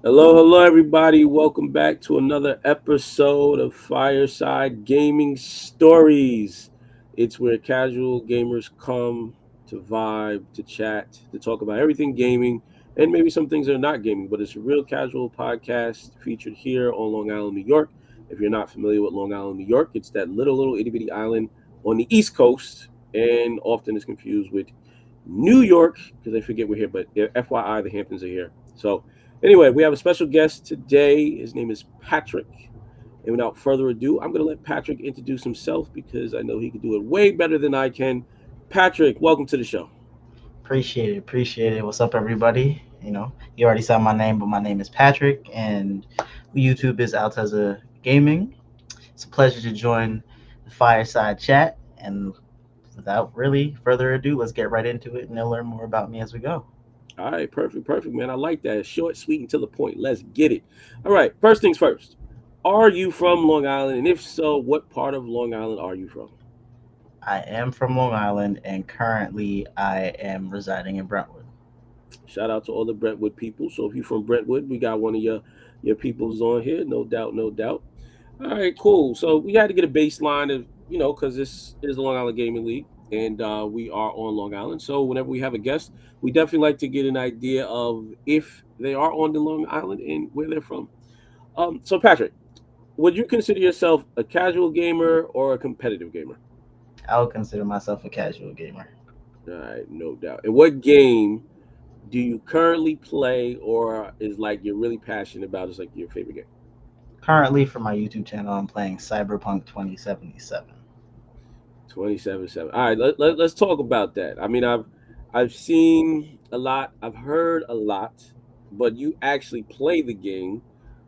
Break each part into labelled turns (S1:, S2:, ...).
S1: Hello, everybody. Welcome back to another episode of Fireside Gaming Stories. It's where casual gamers come to vibe, to chat, to talk about everything gaming, and maybe some things that are not gaming, but it's a real casual podcast featured here on Long Island, New York. If you're not familiar with Long Island, New York, it's that little itty bitty island on the East Coast, and often is confused with New York because they forget we're here, but FYI, the Hamptons are here. So, anyway, we have a special guest today. His name is Patrick. And without further ado, I'm going to let Patrick introduce himself because I know he can do it way better than I can. Patrick, welcome to the show.
S2: Appreciate it. What's up, everybody? You already saw my name, but my name is Patrick, and YouTube is Alteza Gaming. It's a pleasure to join the fireside chat, and without really further ado, let's get right into it, and you'll learn more about me as we go.
S1: All right, perfect, man. I like that. Short, sweet, and to the point. Let's get it. All right, first things first. Are you from Long Island? And if so, what part of Long Island are you from?
S2: I am from Long Island, and currently I am residing in Brentwood.
S1: Shout out to all the Brentwood people. So if you're from Brentwood, we got one of your peoples on here, no doubt, no doubt. All right, cool. So we had to get a baseline of because this is the Long Island Gaming League, and we are on Long Island. So whenever we have a guest, we definitely like to get an idea of if they are on the Long Island and where they're from. So Patrick, would you consider yourself a casual gamer or a competitive gamer?
S2: I would consider myself a casual gamer.
S1: All right, no doubt. And what game do you currently play, or is like you're really passionate about? Is like your favorite game?
S2: Currently, for my YouTube channel, I'm playing Cyberpunk 2077.
S1: 27-7. All right, let's talk about that. I mean, I've seen a lot, I've heard a lot, but you actually play the game.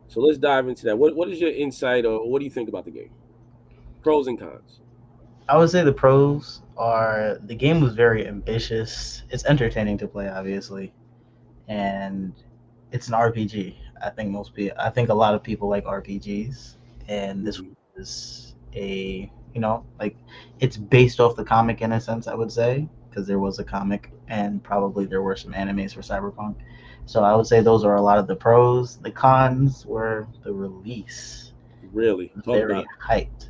S1: So let's dive into that. What is your insight, or what do you think about the game? Pros and cons.
S2: I would say the pros are the game was very ambitious. It's entertaining to play, obviously, and it's an RPG. I think a lot of people like RPGs, and this
S1: Hmm.
S2: is like it's based off the comic in a sense. I would say because there was a comic, and probably there were some animes for Cyberpunk. So I would say those are a lot of the pros. The cons were the release.
S1: Really, talk
S2: Very
S1: about
S2: hyped.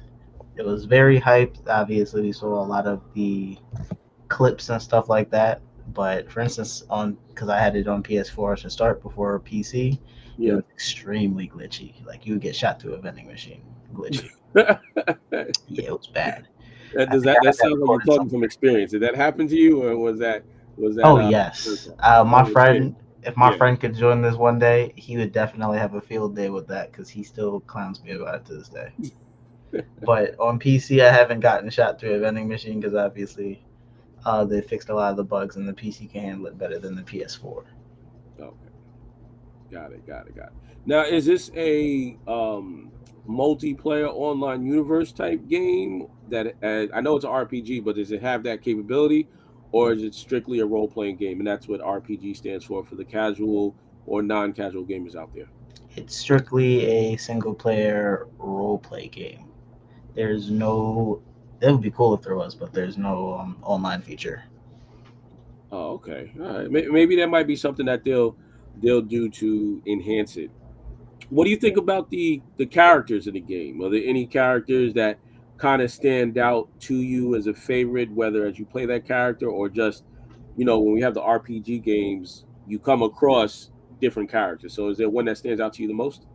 S2: It was very hyped. Obviously, we saw a lot of the clips and stuff like that. But for instance, on because I had it on PS4 to start before PC,
S1: it.
S2: it
S1: Yeah.
S2: was extremely glitchy. Like you would get shot to a vending machine, glitchy. Yeah, it was bad.
S1: That
S2: I
S1: does
S2: think I
S1: that
S2: had
S1: that
S2: that
S1: sounds like you're
S2: recorded
S1: talking
S2: somewhere.
S1: from experience. Did that happen to you, or was that
S2: Oh
S1: first
S2: yes,
S1: time? Oh shit.
S2: if my
S1: Yeah.
S2: friend could join this one day, he would definitely have a field day with that because he still clowns me about it to this day. But on PC, I haven't gotten shot through a vending machine because obviously they fixed a lot of the bugs and the PC can handle it better than the PS4.
S1: Okay. Got it. Now, is this a multiplayer online universe type game that I know it's an RPG, but does it have that capability, or is it strictly a role playing game? And that's what RPG stands for the casual or non casual gamers out there.
S2: It's strictly a single player role play game. There's no. It would be cool if there was, but there's no online feature.
S1: Oh, okay. All right. Maybe that might be something that they'll do to enhance it. What do you think about the characters in the game? Are there any characters that kind of stand out to you as a favorite, whether as you play that character or just, when we have the RPG games, you come across different characters. So is there one that stands out to you the most?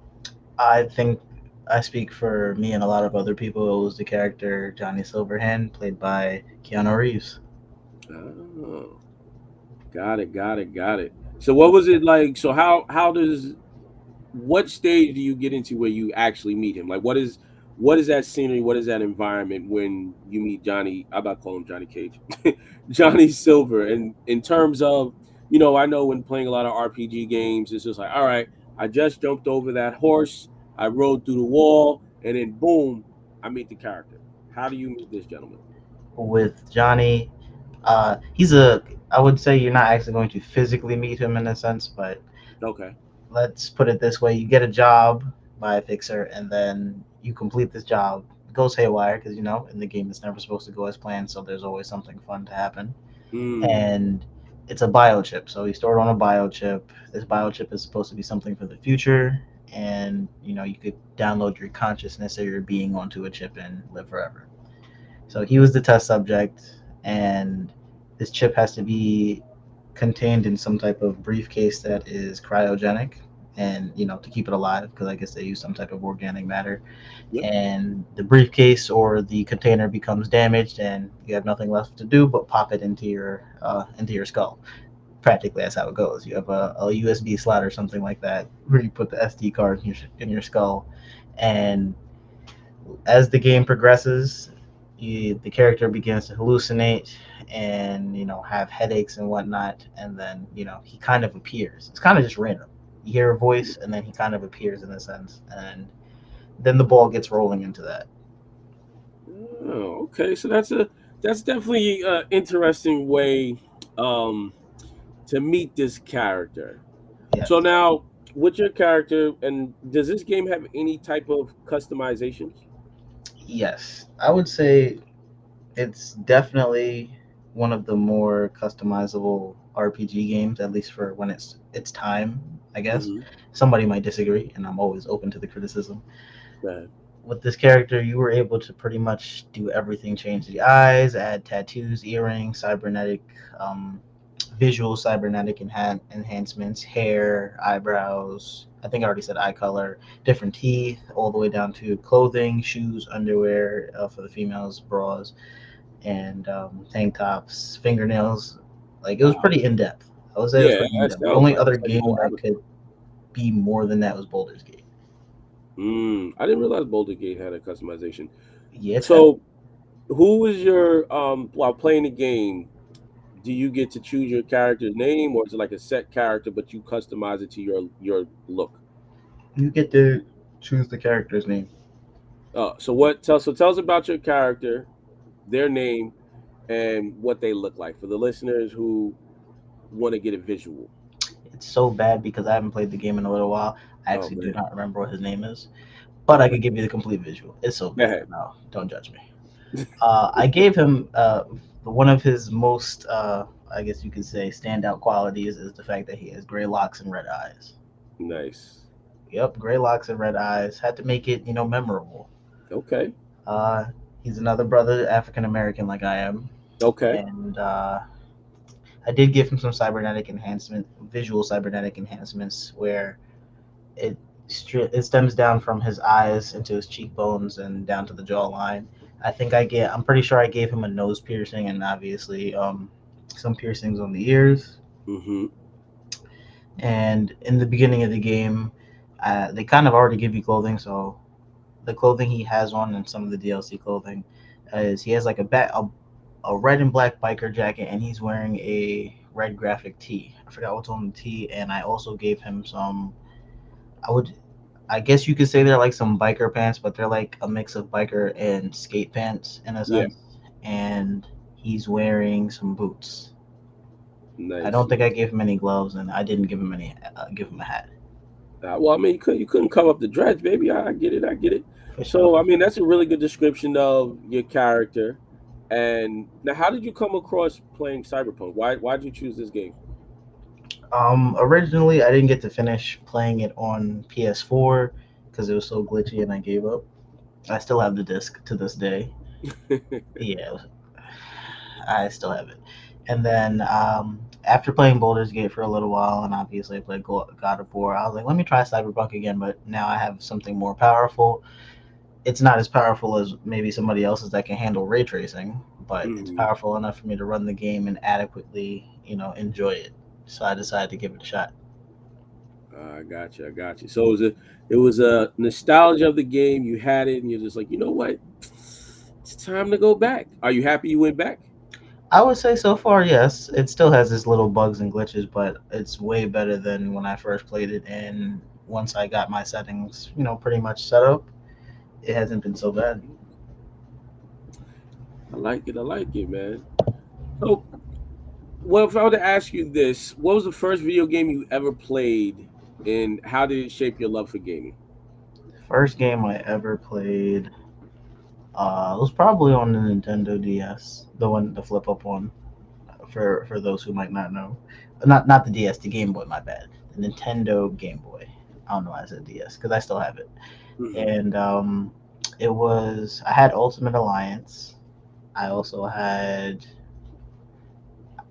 S2: I think I speak for me and a lot of other people. It was the character Johnny Silverhand, played by Keanu Reeves.
S1: Oh, got it. So what was it like? So how does what stage do you get into where you actually meet him? Like what is that scenery? What is that environment when you meet Johnny? I'm about to call him Johnny Cage, Johnny Silver. And in terms of, I know when playing a lot of RPG games, it's just like, all right, I just jumped over that horse, I rode through the wall, and then boom, I meet the character. How do you meet this gentleman?
S2: With Johnny, he's a. I would say you're not actually going to physically meet him in a sense, but
S1: Okay.
S2: let's put it this way: you get a job by a fixer, and then you complete this job. It goes haywire because in the game it's never supposed to go as planned, so there's always something fun to happen.
S1: Mm,
S2: And it's a biochip. So he stored on a biochip. This biochip is supposed to be something for the future, and you could download your consciousness or your being onto a chip and live forever. So he was the test subject, and this chip has to be contained in some type of briefcase that is cryogenic, and to keep it alive, because I guess they use some type of organic matter.
S1: Yep.
S2: And the briefcase or the container becomes damaged, and you have nothing left to do but pop it into your skull. Practically, that's how it goes. You have a USB slot or something like that where you put the SD card in your skull, and as the game progresses, the character begins to hallucinate and have headaches and whatnot, and then he kind of appears. It's kind of just random. You hear a voice, and then he kind of appears in a sense, and then the ball gets rolling into that.
S1: Oh, okay. So that's definitely an interesting way um, to meet this character.
S2: Yes,
S1: So now, with your character, and does this game have any type of customizations?
S2: yes, I would say it's definitely one of the more customizable RPG games, at least for when it's time. I guess
S1: Mm-hmm.
S2: somebody might disagree, and I'm always open to the criticism.
S1: Right.
S2: With this character, you were able to pretty much do everything: change the eyes, add tattoos, earrings, um, visual cybernetic enhancements, hair, eyebrows. I think I already said eye color, different teeth, all the way down to clothing, shoes, underwear for the females, bras, and tank tops, fingernails. Like, it was
S1: Wow.
S2: pretty in depth. I would say it was
S1: Yeah,
S2: pretty in
S1: that
S2: depth. The
S1: sounds
S2: only
S1: like
S2: other
S1: it's like a
S2: game
S1: whole
S2: that could
S1: avatar.
S2: be more than that was Boulder's Gate.
S1: I didn't realize Boulder Gate had a customization.
S2: Yeah, it's heavy.
S1: So, who is your while playing the game? Do you get to choose your character's name, or is it like a set character, but you customize it to your look?
S2: You get to choose the character's name.
S1: Tell us about your character, their name, and what they look like for the listeners who want to get a visual.
S2: It's so bad because I haven't played the game in a little while. I
S1: Oh
S2: actually do
S1: man.
S2: not remember what his name is, but I could give you the complete visual. It's so
S1: Go
S2: bad.
S1: ahead.
S2: No, don't judge me. I gave him one of his most, I guess you could say, standout qualities is the fact that he has gray locks and red eyes.
S1: Nice.
S2: Yep, gray locks and red eyes. Had to make it, memorable.
S1: Okay.
S2: Uh, he's another brother, African American, like I am,
S1: Okay.
S2: and I did give him some visual cybernetic enhancements, where it it stems down from his eyes into his cheekbones and down to the jawline. I'm pretty sure I gave him a nose piercing, and obviously some piercings on the ears.
S1: Mm-hmm.
S2: And in the beginning of the game, they kind of already give you clothing. So the clothing he has on and some of the DLC clothing is he has like a red and black biker jacket, and he's wearing a red graphic tee. I forgot what's on the tee, and I also gave him some. I would I guess you could say they're like some biker pants, but they're like a mix of biker and skate pants in a
S1: Yeah.
S2: sense. And he's wearing some boots. I
S1: Nice.
S2: don't think I gave him any gloves, and I didn't give him a hat.
S1: Well, I mean, you couldn't cover up the dreads, baby. I get it. I get it.
S2: For sure,
S1: So,
S2: for
S1: I mean,
S2: sure.
S1: that's a really good description of your character. And now, how did you come across playing Cyberpunk? Why did you choose this game?
S2: Originally, I didn't get to finish playing it on PS4 because it was so glitchy, and I gave up. I still have the disc to this day. Yeah, I still have it. And then after playing Baldur's Gate for a little while, and obviously I played God of War, I was like, let me try Cyberpunk again. But now I have something more powerful. It's not as powerful as maybe somebody else's that can handle ray tracing, but it's
S1: Hmm.
S2: powerful enough for me to run the game and adequately, enjoy it. So I decided to give it a shot.
S1: I got you. I got you. So it was a nostalgia of the game. You had it, and you're just like, you know what? It's time to go back. Are you happy you went back?
S2: I would say so far, yes. It still has its little bugs and glitches, but it's way better than when I first played it. And once I got my settings, pretty much set up, it hasn't been so bad.
S1: I like it. I like it, man. So, well, if I were to ask you this, what was the first video game you ever played, and how did it shape your love for gaming?
S2: First game I ever played was probably on the Nintendo DS, the flip up one. for those who might not know, not the DS, the Game Boy. My bad, the Nintendo Game Boy. I don't know why I said DS because I still have it.
S1: Hmm.
S2: And it was I had Ultimate Alliance. I also had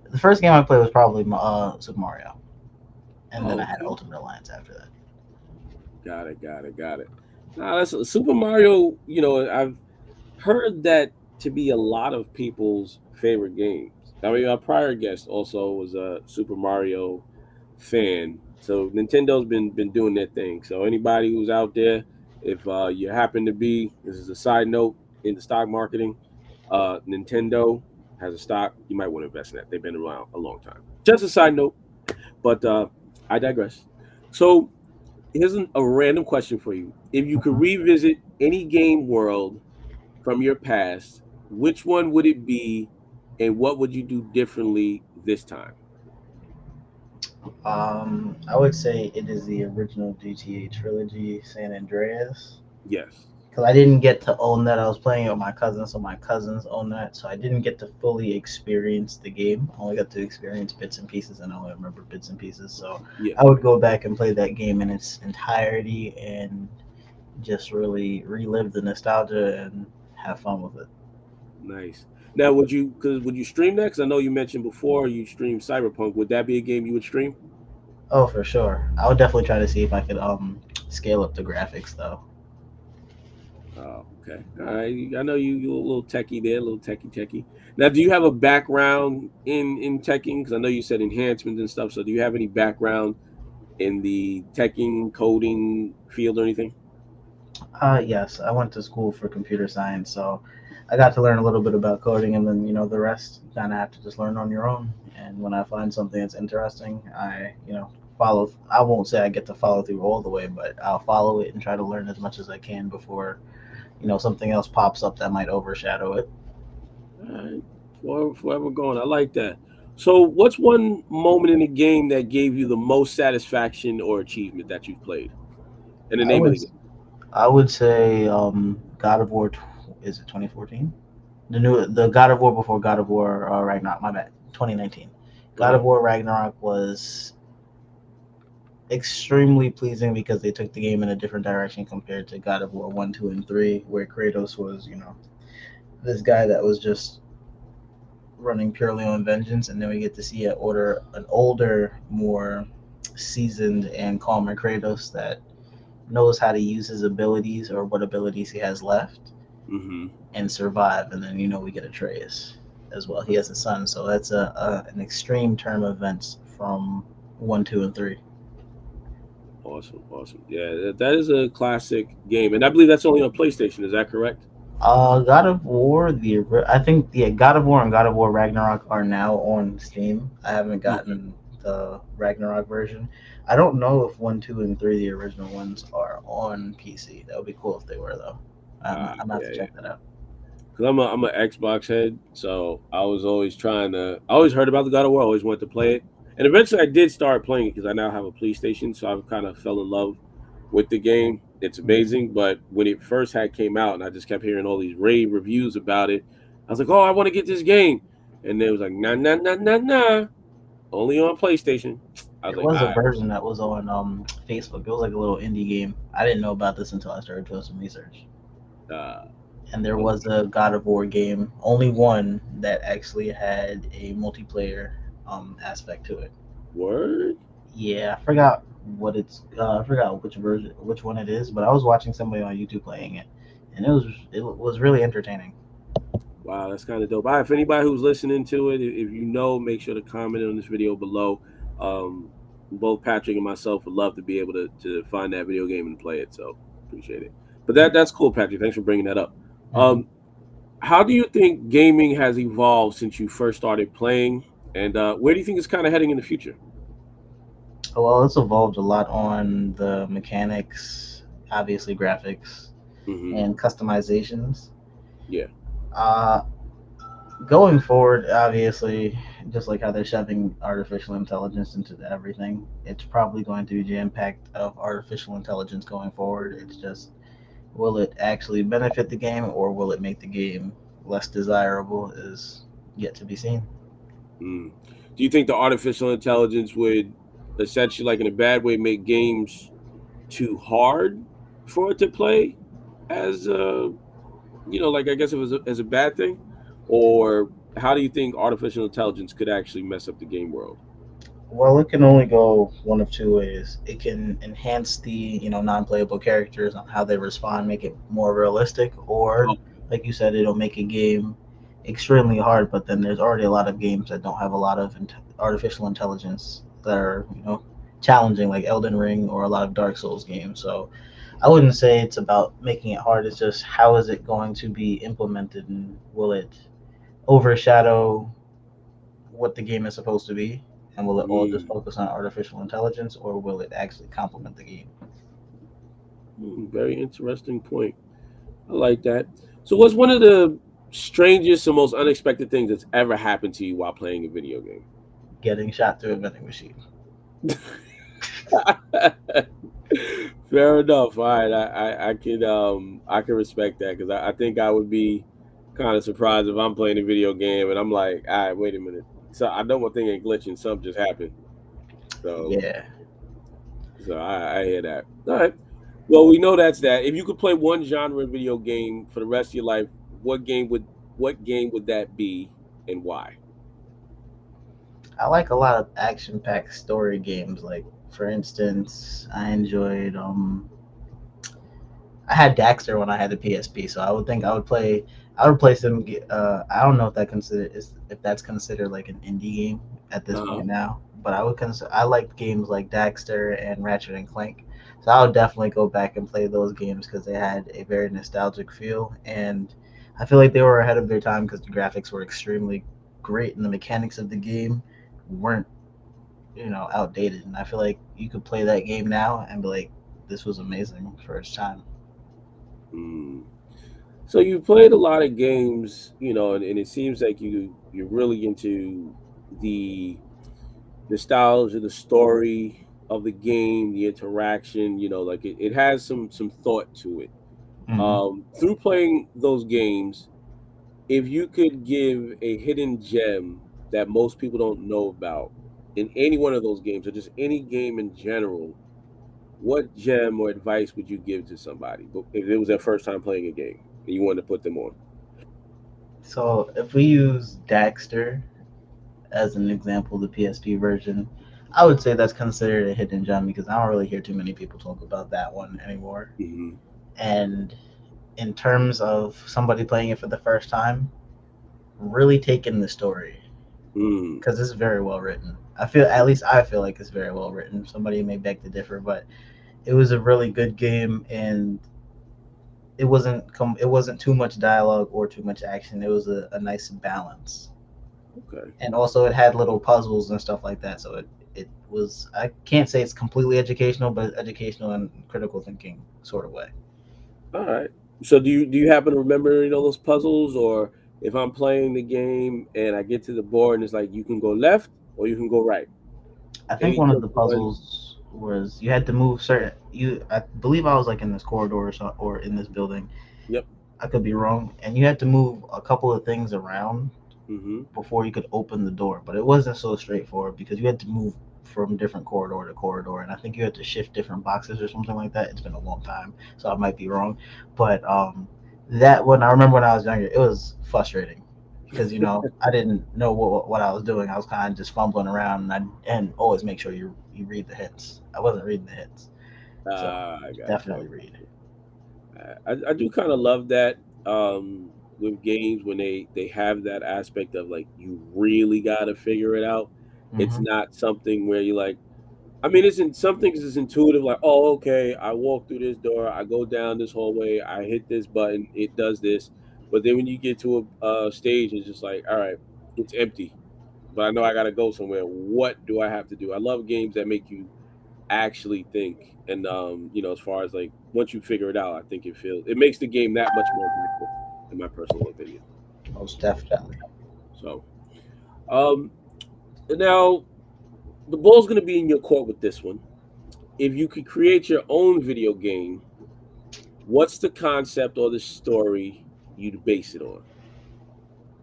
S2: the first game I played was probably Super Mario, and then
S1: Oh,
S2: I had
S1: okay.
S2: Ultimate Alliance after that.
S1: Got it. Got it. Got it. Now that's Super Mario. I've heard that to be a lot of people's favorite games. I mean, our prior guest also was a Super Mario fan, so Nintendo's been doing their thing. So anybody who's out there, if you happen to be, this is a side note in the stock marketing, Nintendo has a stock. You might want to invest in that. They've been around a long time. Just a side note, but I digress. So here's a random question for you: if you could
S2: Mhm.
S1: revisit any game world from your past, which one would it be, and what would you do differently this time?
S2: I would say it is the original GTA trilogy, San Andreas,
S1: Yes.
S2: because I didn't get to own that. I was playing it with my cousins, so my cousins own that, so I didn't get to fully experience the game. I only got to experience bits and pieces, and I only remember bits and pieces. So
S1: Yeah.
S2: I would go back and play that game in its entirety and just really relive the nostalgia and have fun with it.
S1: Nice. Now, would you stream that? Because I know you mentioned before you streamed Cyberpunk. Would that be a game you would stream?
S2: Oh, for sure. I would definitely try to see if I could scale up the graphics though.
S1: Oh, okay. All right. I know you a little techie there, a little techie. Now, do you have a background in teching? Because I know you said enhancements and stuff. So, do you have any background in the teching, coding field or anything?
S2: Yes, I went to school for computer science, so I got to learn a little bit about coding, and then the rest you kind of have to just learn on your own. And when I find something that's interesting, I follow. I won't say I get to follow through all the way, but I'll follow it and try to learn as much as I can before something else pops up that might overshadow it.
S1: All right. Forever going. I like that. So, what's one moment in the game that gave you the most satisfaction or achievement that you've played? And the
S2: I
S1: name of
S2: would
S1: the game?
S2: I would say God of War. Is it 2014? The God of War before God of War Ragnarok. My bad. 2019. God of
S1: Uh-huh.
S2: War Ragnarok was extremely pleasing because they took the game in a different direction compared to God of War 1, 2, and 3, where Kratos was, this guy that was just running purely on vengeance, and then we get to see an older, more seasoned and calmer Kratos that knows how to use his abilities or what abilities he has left
S1: Mm-hmm.
S2: and survive. And then we get Atreus as well. He has a son, so that's an extreme term of events from 1, 2, and 3.
S1: Awesome. Awesome. Yeah, that is a classic game. And I believe that's only on PlayStation. Is that correct?
S2: God of War, I think God of War and God of War Ragnarok are now on Steam. I haven't
S1: Okay.
S2: gotten the Ragnarok version. I don't know if 1, 2, and 3, the original ones, are on PC. That would be cool if they were, though. I'm gonna have to
S1: Yeah,
S2: check that out.
S1: because I'm an Xbox head, so I was always I always heard about the God of War, I always wanted to play it, and eventually I did start playing it because I now have a PlayStation, so I've kind of fell in love with the game. It's
S2: Mhm.
S1: amazing, but when it first had came out, and I just kept hearing all these rave reviews about it, I was like, oh, I want to get this game, and they was like, nah, nah, nah, nah, nah, only on PlayStation. I was
S2: There
S1: like,
S2: was
S1: all
S2: a
S1: right,
S2: version that was on Facebook. It was like a little indie game. I didn't know about this until I started doing some research.
S1: uh,
S2: And there was
S1: okay,
S2: a God of War game, only one that actually had a multiplayer aspect to it.
S1: word.
S2: Yeah, I forgot which version, which one it is, but I was watching somebody on YouTube playing it, and it was really entertaining.
S1: Wow, that's kind of dope. All right, if anybody who's listening to it, if you know, make sure to comment on this video below. Um, Both Patrick and myself would love to be able to find that video game and play it. So appreciate it. But that's cool, Patrick. Thanks for bringing that up.
S2: Hmm.
S1: How do you think gaming has evolved since you first started playing, and where do you think it's kind of heading in the future?
S2: Well, it's evolved a lot on the mechanics, obviously graphics
S1: Hmm.
S2: and customizations.
S1: Yeah.
S2: Uh, Going forward, obviously, just like how they're shoving artificial intelligence into everything, it's probably going to be jam packed of artificial intelligence going forward. It's just, will it actually benefit the game or will it make the game less desirable is yet to be seen.
S1: Mm. Do you think the artificial intelligence would essentially, like in a bad way, make games too hard for it to play as like I guess it was as a bad thing, or how do you think artificial intelligence could actually mess up the game world?
S2: Well, it can only go one of two ways. It can enhance the non-playable characters on how they respond, make it more realistic, or
S1: Okay.
S2: like you said, it'll make a game extremely hard. But then there's already a lot of games that don't have a lot of artificial intelligence that are challenging, like Elden Ring or a lot of Dark Souls games. So I wouldn't say it's about making it hard. It's just how is it going to be implemented, and will it overshadow what the game is supposed to be, and will it all just
S1: Mm.
S2: focus on artificial intelligence, or will it actually complement the game?
S1: Very interesting point. I like that. So, what's one of the strangest and most unexpected things that's ever happened to you while playing a video game?
S2: Getting shot through a vending machine.
S1: Fair enough. All right, I can respect that because I think I would be kind of surprised if I'm playing a video game and I'm like, all right, wait a minute. So I know one thing ain't glitching. Something just happened. So
S2: Yeah,
S1: I hear that. All right. Well, we know that's that. If you could play one genre of video game for the rest of your life, what game would that be and why?
S2: I like a lot of action-packed story games. Like, for instance, I enjoyed I had Daxter when I had the PSP, so I would think I would play some. I don't know if if that's considered like an indie game at this
S1: Uh-huh.
S2: point now, but I would consider I like games like Daxter and Ratchet and Clank, so I would definitely go back and play those games because they had a very nostalgic feel, and I feel like they were ahead of their time because the graphics were extremely great and the mechanics of the game weren't outdated, and I feel like you could play that game now and be like, this was amazing for its time.
S1: Mm. So you played a lot of games, and it seems like you're really into the nostalgia, the story of the game, the interaction. Like it has some thought to it.
S2: Hmm.
S1: Through playing those games, if you could give a hidden gem that most people don't know about in any one of those games, or just any game in general, what gem or advice would you give to somebody if it was their first time playing a game and you wanted to put them on?
S2: So if we use Daxter as an example, the PSP version, I would say that's considered a hidden gem because I don't really hear too many people talk about that one anymore.
S1: Hmm.
S2: And in terms of somebody playing it for the first time, really take in the story
S1: Mm.
S2: because it's very well written. At least I feel like it's very well written. Somebody may beg to differ, but it was a really good game, and it wasn't too much dialogue or too much action. It was a nice balance,
S1: Okay.
S2: and also it had little puzzles and stuff like that. So it was, I can't say it's completely educational, but educational and critical thinking sort of way.
S1: All right. So do you happen to remember those puzzles, or if I'm playing the game and I get to the board and it's like you can go left or you can go right?
S2: I think
S1: Any
S2: one of the
S1: certain one?
S2: puzzles was you had to move certain. I believe I was like in this corridor or in this building.
S1: Yep.
S2: I could be wrong, and you had to move a couple of things around
S1: Mm-hmm.
S2: before you could open the door. But it wasn't so straightforward because you had to move from different corridor to corridor, and I think you had to shift different boxes or something like that. It's been a long time, so I might be wrong. But that one, I remember when I was younger, it was frustrating because I didn't know what I was doing. I was kind of just fumbling around, and always make sure you read the hints. I wasn't reading the hints, so
S1: I got you.
S2: definitely read.
S1: I do kind of love that with games when they have that aspect of like you really got to figure it out. It's
S2: Hmm.
S1: not something where you like. I mean, it's in some things it's intuitive, like, oh, okay, I walk through this door, I go down this hallway, I hit this button, it does this. But then when you get to a stage, it's just like, all right, it's empty, but I know I got to go somewhere. What do I have to do? I love games that make you actually think, and as far as like once you figure it out, I think it makes the game that much more addictive, in my personal opinion.
S2: Most definitely.
S1: So, um, now the ball's going to be in your court with this one. If you could create your own video game, what's the concept or the story you'd base it on?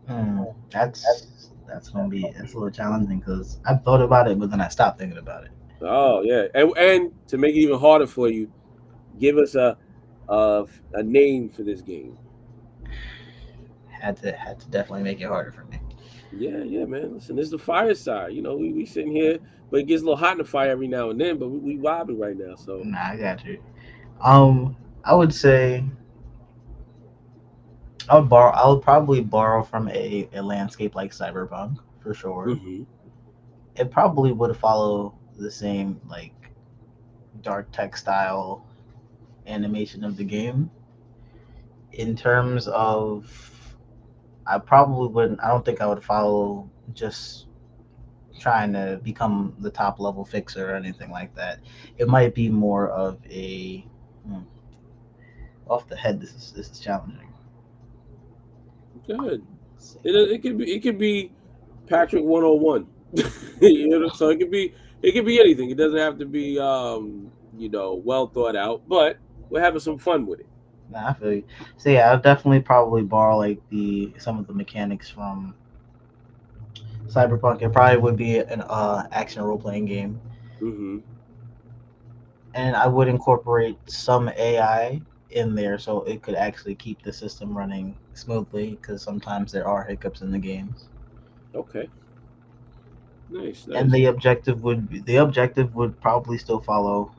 S2: Hmm. That's That's a little challenging because I've thought about it, but then I stopped thinking about it.
S1: Oh yeah, and to make it even harder for you, give us a name for this game.
S2: Had to definitely make it harder for me.
S1: Yeah, yeah, man. Listen, this is the fireside. You know, we sitting here, but it gets a little hot in the fire every now and then. But we vibing right now, so.
S2: Nah, I got you. I would say I would borrow. I would probably borrow from a landscape like Cyberpunk for sure.
S1: Hmm.
S2: It probably would follow the same like dark textile animation of the game. In terms of, I probably wouldn't. I don't think I would follow just trying to become the top level fixer or anything like that. It might be more of a hmm, off the head. This is challenging.
S1: Good.
S2: Let's see.
S1: It could be Patrick 101. You know, so it could be anything. It doesn't have to be well thought out, but we're having some fun with it.
S2: Nah, I feel you. So yeah, I'll definitely probably borrow like the some of the mechanics from Cyberpunk. It probably would be an action role playing game,
S1: Hmm.
S2: and I would incorporate some AI in there so it could actually keep the system running smoothly because sometimes there are hiccups in the games.
S1: Okay. Nice,
S2: And
S1: nice.
S2: the objective would probably still follow.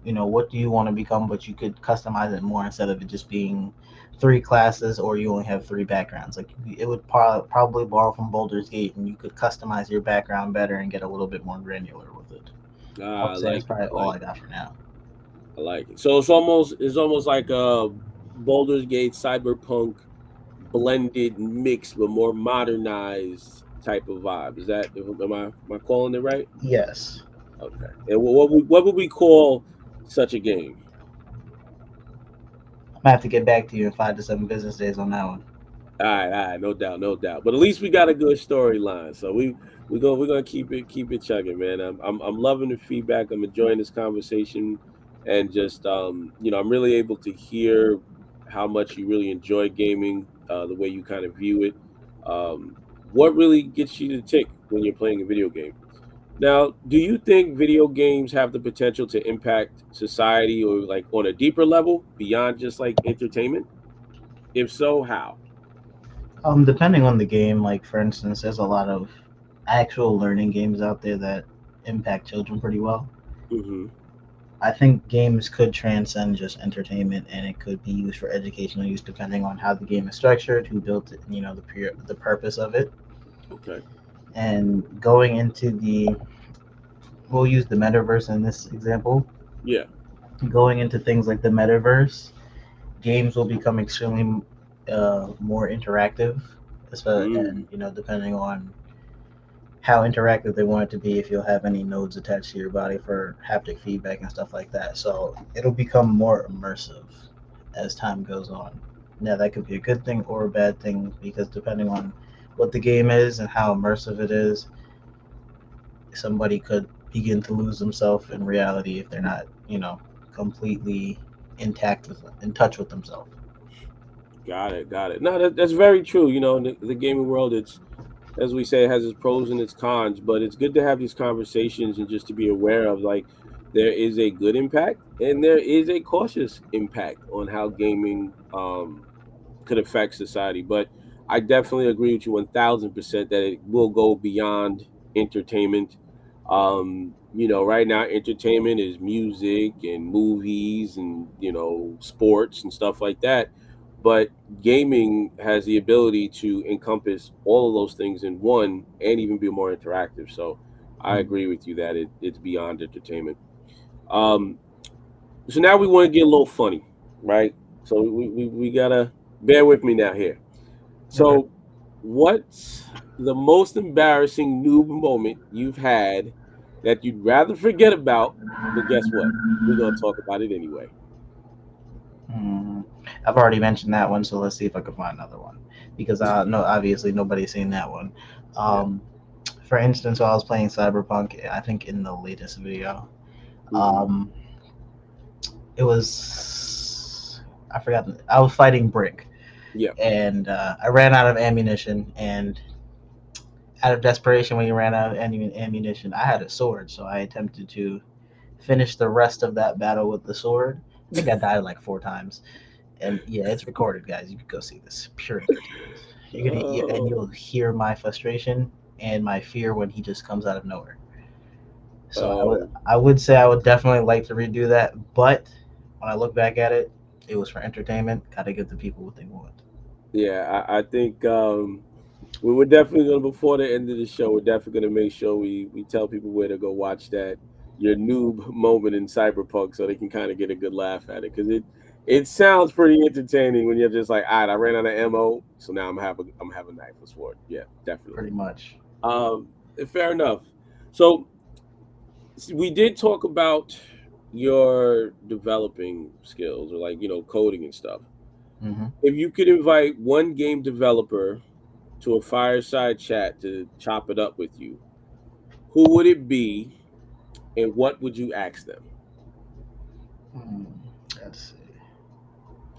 S2: You know, what do you want to become, but you could customize it more instead of it just being three classes or you only have three backgrounds. Like it would probably borrow from Baldur's Gate, and you could customize your background better and get a little bit more granular with it. I
S1: Ah,
S2: would
S1: I
S2: say that's
S1: like it.
S2: probably
S1: I
S2: all
S1: like
S2: I
S1: it.
S2: got for now.
S1: I like it. So it's almost like a Baldur's Gate Cyberpunk blended mix but more modernized type of vibe. Is that am I calling it right?
S2: Yes,
S1: Okay. And what would we call such a game?
S2: I'm gonna have to get back to you in 5 to 7 business days on that one.
S1: All right, no doubt, no doubt. But at least we got a good storyline. So we're gonna keep it chugging, man. I'm loving the feedback. I'm enjoying this conversation, and just I'm really able to hear how much you really enjoy gaming, the way you kind of view it. Um, what really gets you to tick when you're playing a video game? Now, do you think video games have the potential to impact society or like on a deeper level beyond just like entertainment? If so, how?
S2: Depending on the game, like for instance, there's a lot of actual learning games out there that impact children pretty well.
S1: Hmm.
S2: I think games could transcend just entertainment, and it could be used for educational use depending on how the game is structured, who built it, the purpose of it.
S1: Okay.
S2: And going into we'll use the metaverse in this example.
S1: Yeah.
S2: Going into things like the metaverse, games will become extremely more interactive, and
S1: Mm.
S2: depending on how interactive they want it to be, if you'll have any nodes attached to your body for haptic feedback and stuff like that. So it'll become more immersive as time goes on. Now that could be a good thing or a bad thing because depending on what the game is and how immersive it is, somebody could begin to lose themselves in reality if they're not, completely in touch with themselves.
S1: Got it. Got it. No, that's very true. In the gaming world, it's as we say, it has its pros and its cons, but it's good to have these conversations and just to be aware of like there is a good impact and there is a cautious impact on how gaming could affect society. But I definitely agree with you 1000% that it will go beyond entertainment. Right now, entertainment is music and movies and, sports and stuff like that. But gaming has the ability to encompass all of those things in one and even be more interactive. So I agree with you that it's beyond entertainment. Um, so now we want to get a little funny, right? So we gotta bear with me now here.
S2: Okay.
S1: So, what's the most embarrassing noob moment you've had that you'd rather forget about? But guess what? We're gonna talk about it anyway.
S2: Hmm. I've already mentioned that one, so let's see if I can find another one. Because no, obviously nobody's seen that one.
S1: Yeah.
S2: Um, for instance, while I was playing Cyberpunk, I think in the latest video,
S1: Hmm.
S2: um, it was I forgot. I was fighting Brick,
S1: Yeah.
S2: and I ran out of ammunition, and out of desperation when you ran out of ammunition. I had a sword, so I attempted to finish the rest of that battle with the sword. I think I died like 4 times. And yeah, it's recorded, guys. You can go see this. Pure entertainment. And
S1: Oh,
S2: you'll hear my frustration and my fear when he just comes out of nowhere. So
S1: oh,
S2: I would say I would definitely like to redo that, but when I look back at it, it was for entertainment. Got to give the people what they want.
S1: yeah. I think we're definitely gonna before the end of the show. We're definitely gonna make sure we tell people where to go watch that your noob moment in Cyberpunk, so they can kind of get a good laugh at it because it sounds pretty entertaining when you're just like, all right, I ran out of ammo, so now I'm have a knife or sword. Yeah,
S2: Pretty
S1: definitely.
S2: much.
S1: Um, fair enough. So we did talk about your developing skills or like coding and stuff.
S2: Hmm.
S1: If you could invite one game developer to a fireside chat to chop it up with you, who would it be and what would you ask them?
S2: Hmm. Let's see.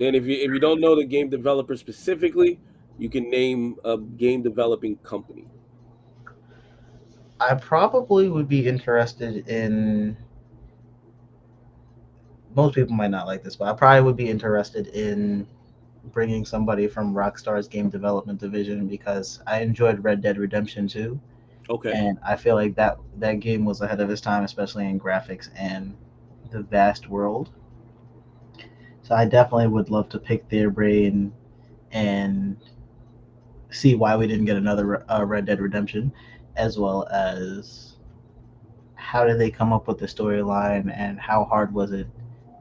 S1: And if you don't know the game developer specifically, you can name a game developing company.
S2: I probably would be interested in. Most people might not like this, but I probably would be interested in bringing somebody from Rockstar's game development division because I enjoyed Red Dead Redemption 2,
S1: Okay.
S2: and I feel like that game was ahead of its time, especially in graphics and the vast world. So I definitely would love to pick their brain and see why we didn't get another Red Dead Redemption, as well as how did they come up with the storyline and how hard was it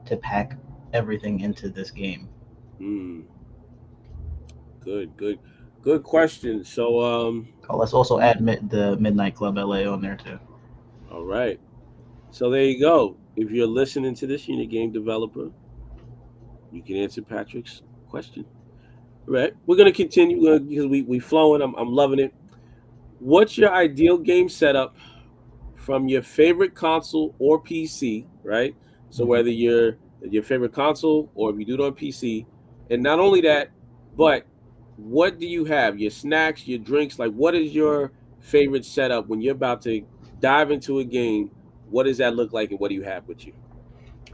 S2: to pack everything into this game.
S1: Hmm. Good. Good question. So
S2: Oh, let's also add the Midnight Club LA on there too.
S1: all right. So there you go. If you're listening to this, you're a game developer, you can answer Patrick's question. All right. We're gonna continue because we flowing. I'm loving it. What's your ideal game setup from your favorite console or PC, right? So
S2: Hmm.
S1: whether you're your favorite console or if you do it on PC, and not only that, but what do you have? Your snacks, your drinks, like what is your favorite setup when you're about to dive into a game? What does that look like and what do you have with you?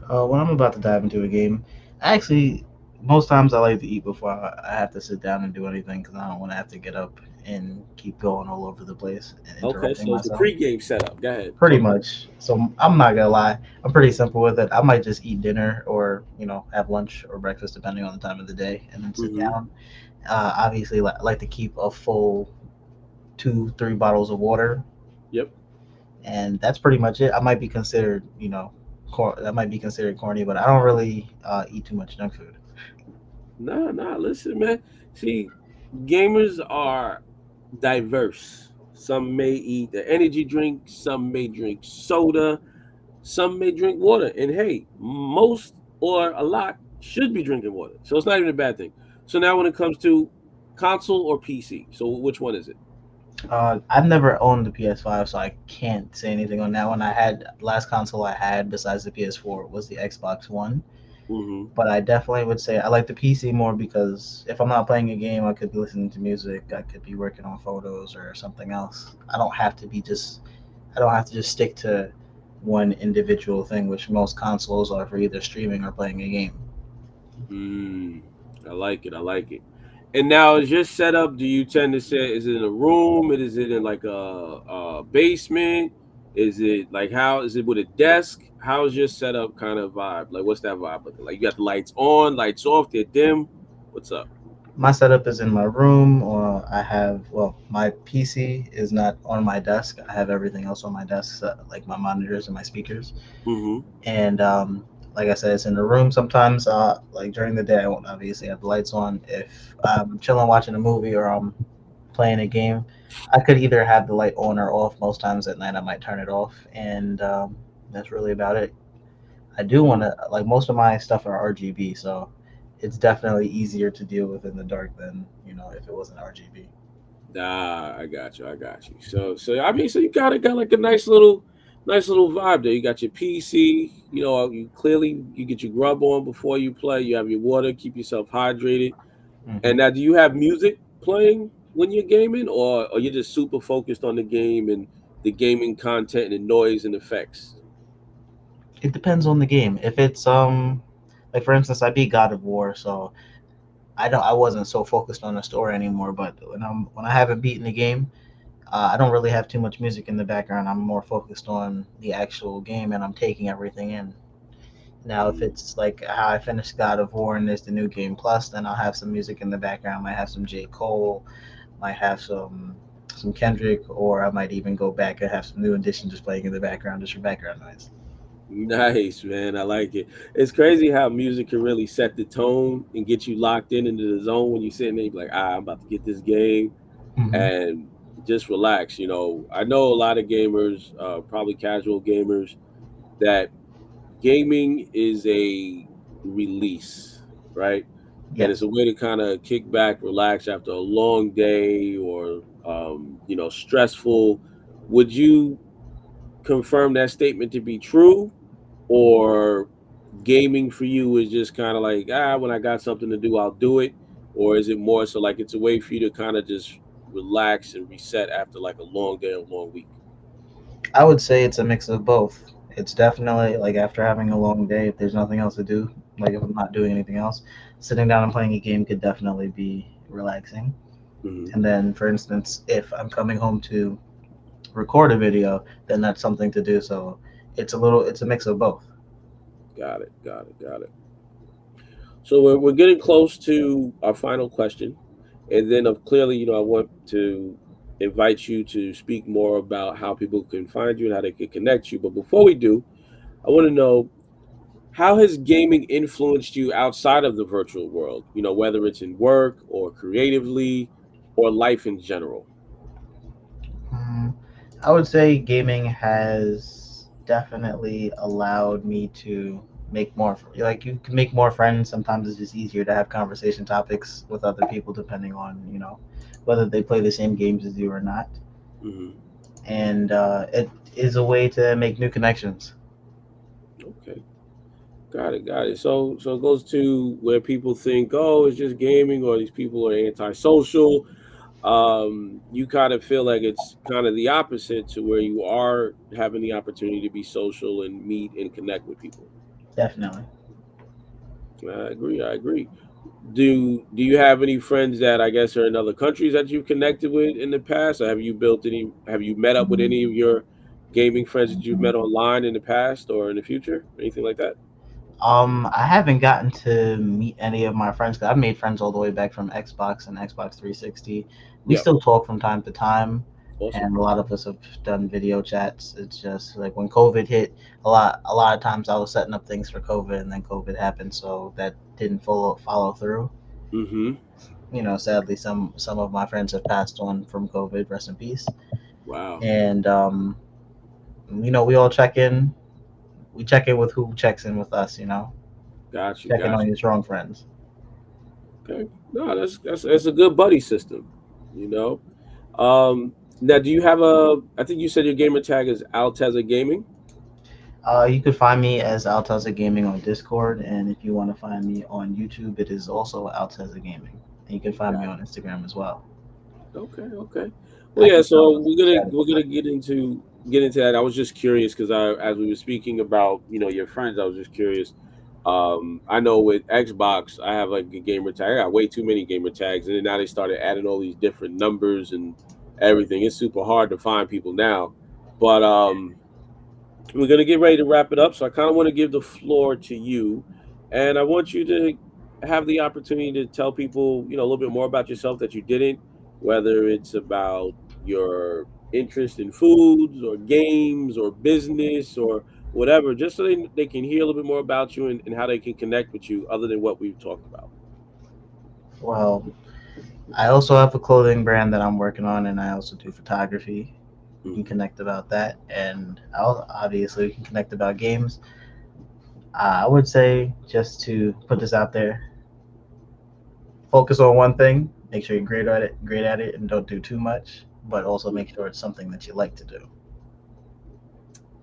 S2: When I'm about to dive into a game, actually, most times I like to eat before I have to sit down and do anything because I don't want to have to get up and keep going all over the place and
S1: Okay,
S2: interrupting
S1: so it's the
S2: myself.
S1: pregame setup. Go ahead,
S2: Pretty
S1: talk to me.
S2: much. So I'm not gonna lie, I'm pretty simple with it. I might just eat dinner or have lunch or breakfast depending on the time of the day, and then sit
S1: Mm-hmm.
S2: down. Obviously, like to keep a full 2, 3 bottles of water,
S1: Yep.
S2: and that's pretty much it. I might be considered, that might be considered corny, but I don't really eat too much junk food.
S1: Nah. Listen, man. See, gamers are diverse. Some may eat the energy drink, some may drink soda, some may drink water. And hey, most or a lot should be drinking water. So it's not even a bad thing. So now when it comes to console or PC, so which one is it?
S2: I've never owned the PS5, so I can't say anything on that one. I had last console I had besides the PS4 was the Xbox One,
S1: Mm-hmm.
S2: but I definitely would say I like the PC more because if I'm not playing a game, I could be listening to music, I could be working on photos or something else. I don't have to just stick to one individual thing, which most consoles are for either streaming or playing a game.
S1: Mm, I like it. I like it. And now, is your setup? Do you tend to say is it in a room? Is it in like a basement? Is it like how is it with a desk? How's your setup kind of vibe? Like, what's that vibe looking like? You got the lights on, lights off, they're dim. What's up?
S2: My setup is in my room, or my PC is not on my desk. I have everything else on my desk, like my monitors and my speakers.
S1: Mm-hmm.
S2: And like I said, it's in the room. Sometimes, like during the day, I won't obviously have the lights on. If I'm chilling watching a movie or I'm playing a game, I could either have the light on or off. Most times at night, I might turn it off, and that's really about it. I do want to like most of my stuff are RGB, so it's definitely easier to deal with in the dark than if it wasn't RGB.
S1: Ah, I got you. I got you. So I mean, so you got like a nice little vibe there. You got your PC. You clearly you get your grub on before you play. You have your water. Keep yourself hydrated.
S2: Hmm.
S1: And now, do you have music playing when you're gaming, or are you just super focused on the game and the gaming content and noise and effects?
S2: It depends on the game. If it's like for instance, I beat God of War, so I wasn't so focused on the story anymore. But when I haven't beaten the game, I don't really have too much music in the background. I'm more focused on the actual game, and I'm taking everything in. Now, if
S1: Mm,
S2: it's like how I finished God of War and there's the new game plus, then I'll have some music in the background. Might have some J. Cole, might have some Kendrick, or I might even go back and have some new edition just playing in the background, just for background noise.
S1: nice, man. I like it. It's crazy how music can really set the tone and get you locked in into the zone when you're sitting there. You're like, I'm about to get this game
S2: Hmm.
S1: and just relax. I know a lot of gamers, probably casual gamers, that gaming is a release, right? And it's
S2: Yes,
S1: a way to kind of kick back, relax after a long day or stressful. Would you confirm that statement to be true, or gaming for you is just kind of like, when I got something to do, I'll do it, or is it more so like it's a way for you to kind of just relax and reset after like a long day or long week?
S2: I would say it's a mix of both. It's definitely like after having a long day, if there's nothing else to do, like if I'm not doing anything else, sitting down and playing a game could definitely be relaxing.
S1: Hmm.
S2: And then, for instance, if I'm coming home to record a video, then that's something to do. So it's a mix of both.
S1: Got it. Got it. Got it. So we're getting close to our final question, and then clearly, I want to invite you to speak more about how people can find you and how they can connect you. But before we do, I want to know, how has gaming influenced you outside of the virtual world? Whether it's in work or creatively or life in general.
S2: Mm, I would say gaming has definitely allowed me to make more, like you can make more friends. Sometimes it's just easier to have conversation topics with other people depending on, whether they play the same games as you or not.
S1: Hmm.
S2: And it is a way to make new connections.
S1: Okay, got it, got it. So it goes to where people think, oh, it's just gaming, or these people are antisocial. You kind of feel like it's kind of the opposite, to where you are having the opportunity to be social and meet and connect with people.
S2: Definitely.
S1: I agree. I agree. Do you have any friends that I guess are in other countries that you've connected with in the past? Or have you met up with any of your gaming friends that you've met online in the past or in the future? Anything like that?
S2: I haven't gotten to meet any of my friends because I've made friends all the way back from Xbox and Xbox 360. We
S1: Yeah.
S2: still talk from time to time,
S1: Awesome.
S2: and a lot of us have done video chats. It's just like when COVID hit, a lot of times I was setting up things for COVID, and then COVID happened, so that didn't follow through.
S1: Mm-hmm.
S2: Sadly, some of my friends have passed on from COVID. Rest in peace.
S1: Wow.
S2: And we all check in. We check in with who checks in with us.
S1: Got you.
S2: Checking
S1: Got
S2: on
S1: you.
S2: your strong friends.
S1: Okay. No, that's a good buddy system. You know. Now, do you have a? I think you said your gamer tag is Alteza Gaming.
S2: You could find me as Alteza Gaming on Discord, and if you want to find me on YouTube, it is also Alteza Gaming. And you can find me
S1: Got
S2: on Instagram as well.
S1: it. Okay. Okay. Well,
S2: I
S1: yeah.
S2: keep
S1: So
S2: those chatted
S1: we're
S2: with my.
S1: gonna get into that. I was just curious because as we were speaking about your friends, I was just curious. I know with Xbox, I have like a gamer tag. I got way too many gamer tags, and then now they started adding all these different numbers and everything. It's super hard to find people now. But we're gonna get ready to wrap it up. So I kind of want to give the floor to you, and I want you to have the opportunity to tell people, a little bit more about yourself that you didn't, whether it's about your interest in foods or games or business or whatever, just so they can hear a little bit more about you, and how they can connect with you other than what we've talked about.
S2: Well, I also have a clothing brand that I'm working on, and I also do photography. We can
S1: Hmm.
S2: connect about that, and obviously we can connect about games. I would say just to put this out there, focus on one thing. Make sure you're great at it, and don't do too much. But also make sure it's something that you like to do.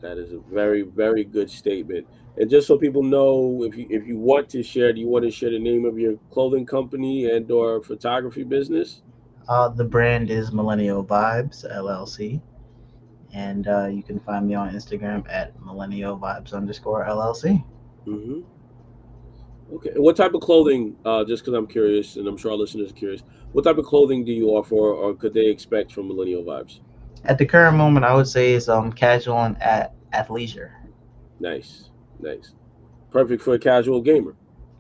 S1: That is a very, very good statement. And just so people know, if you want to share, do you want to share the name of your clothing company and or photography business?
S2: The brand is Millennial Vibes LLC, and you can find me on Instagram at Millennial Vibes underscore LLC.
S1: Mm-hmm. Okay. And what type of clothing? Just because I'm curious, and I'm sure our listeners are curious, what type of clothing do you offer, or could they expect from Millennial Vibes?
S2: At the current moment, I would say it's casual and at athleisure,
S1: Nice, nice, perfect for a casual gamer.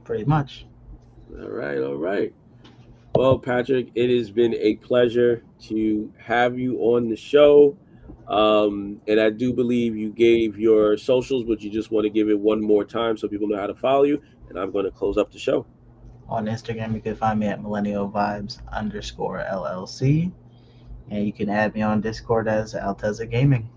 S2: pretty much.
S1: All right, all right. Well, Patrick, it has been a pleasure to have you on the show. And I do believe you gave your socials, but you just want to give it one more time so people know how to follow you. And I'm going to close up the show.
S2: On Instagram, you can find me at Millennial Vibes underscore LLC, and you can add me on Discord as Alteza Gaming.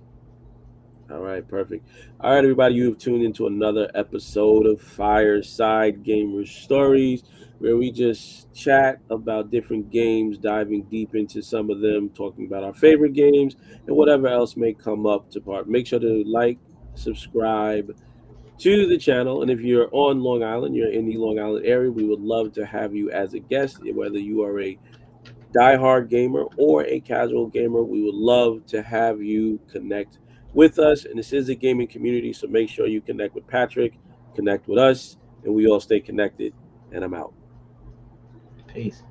S1: All right, perfect. All right, everybody, you have tuned into another episode of Fireside Gamers Stories, where we just chat about different games, diving deep into some of them, talking about our favorite games, and whatever else may come up to part. Make sure to like, subscribe to the channel, and if you're on Long Island, you're in the Long Island area, we would love to have you as a guest, whether you are a diehard gamer or a casual gamer. We would love to have you connect with us. And this is a gaming community, so make sure you connect with Patrick, connect with us, and we all stay connected. And I'm out.
S2: Peace.